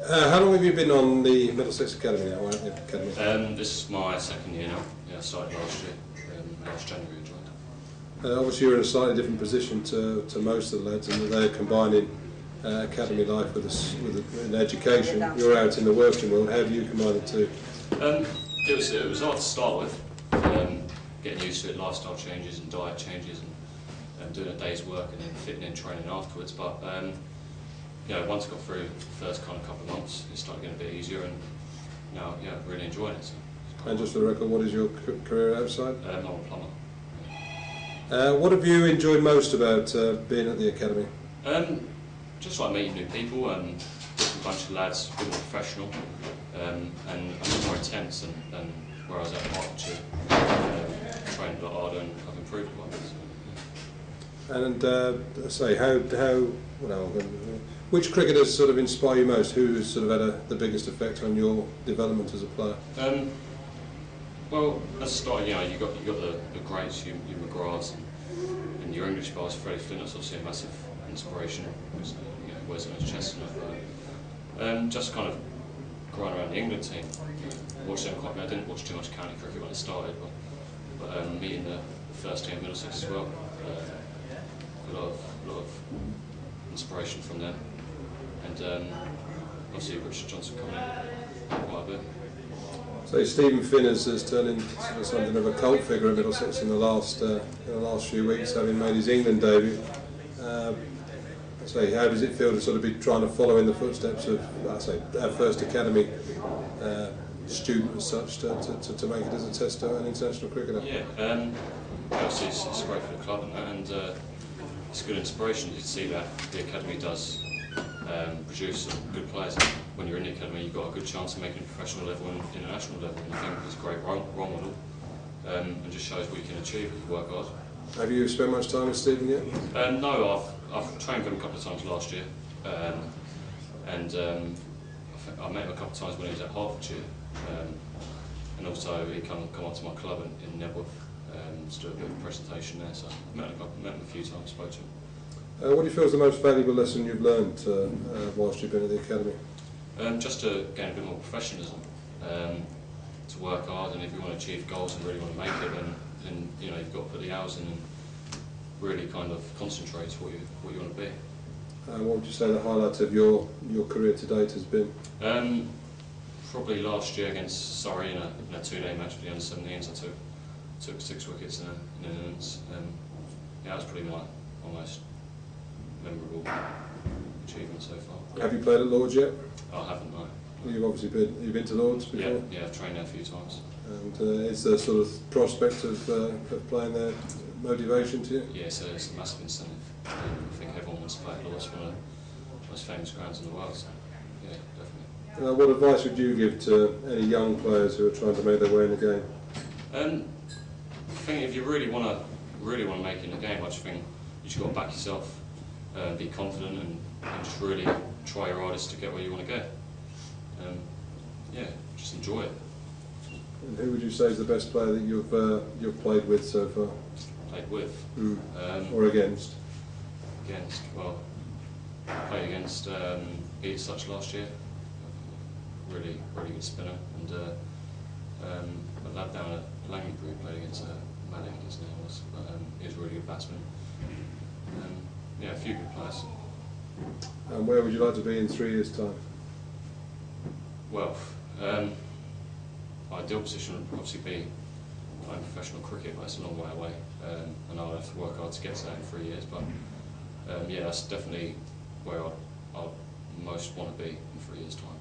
How long have you been on the Middlesex Academy now? This is my second year now. Yeah, I started last year. Last January I joined. Obviously you're in a slightly different position to most of the lads, in that they're combining academy life with an education. You're out in the working world. How do you combine the two? It was hard to start with, getting used to it, lifestyle changes and diet changes, and doing a day's work and then fitting in training afterwards. But you know, once I got through the first kind of couple of months, it started getting a bit easier, and now, yeah, really enjoying it. So. And just for the record, what is your career outside? I'm a plumber. What have you enjoyed most about being at the academy? Just like meeting new people, different bunch of lads, a bit more professional, and a bit more intense than where I was at Hertfordshire. Trained a lot harder and I've improved a lot. So. Which cricketers sort of inspire you most? Who has sort of had the biggest effect on your development as a player? Well, as a starter, you know, you got the greats, your McGraths, and your English bowlers. Freddie Flint is obviously a massive inspiration. You know, wears it on his chest and everything. Just kind of growing around the England team, watched them quite a bit. I didn't watch too much county cricket when it started, but meeting the first team at Middlesex as well, a lot of inspiration from them, and obviously Richard Johnson coming in quite a bit. So Stephen Finn has turned into something of a cult figure at Middlesex in the last few weeks, having made his England debut. How does it feel to sort of be trying to follow in the footsteps of, our first academy student as such, to make it as a test to an international cricketer? Yeah, obviously it's great for the club and it's a good inspiration. You can see that the academy does produce some good players. When you're in the academy, you've got a good chance of making it professional level and international level, and I think it's a great role model, and just shows what you can achieve if you work hard. Have you spent much time with Stephen yet? No, I've trained with him a couple of times last year, and I met him a couple of times when he was at Hertfordshire, and also he come up to my club in Nebworth to do a bit of a presentation there. So I met him a few times, spoke to him. What do you feel is the most valuable lesson you've learned whilst you've been at the academy? Just to gain a bit more professionalism, to work hard, and if you want to achieve goals and really want to make it, then you know, you've got to put the hours in and really kind of concentrate what you want to be. What would you say the highlight of your career to date has been? Probably last year against Surrey in a two-day match for the under-17s. I took 6 wickets in an innings. Yeah, that was probably my most memorable achievement so far. Have you played at Lord's yet? I haven't, no. You've been to Lord's before? Yeah, I've trained there a few times. And is the sort of prospect of playing there motivation to you? Yeah, so it's a massive incentive. I think everyone wants to play at Lord's, one of the most famous grounds in the world, so yeah, definitely. What advice would you give to any young players who are trying to make their way in the game? I think if you really want to make it in the game, I just think you just got to back yourself, be confident, and just really try your hardest to get where you want to go. Yeah, just enjoy it. And who would you say is the best player that you've played with so far? Played with? Or against? Against, well, I played against Beat Such last year. Really good spinner, and a lad down at Langley played against Malik, his name was, but he was a really good batsman. Yeah, a few good players. And where would you like to be in 3 years' time? Well, my ideal position would obviously be playing professional cricket, but it's a long way away, and I'll have to work hard to get to that in 3 years. But yeah, that's definitely where I'd most want to be in 3 years' time.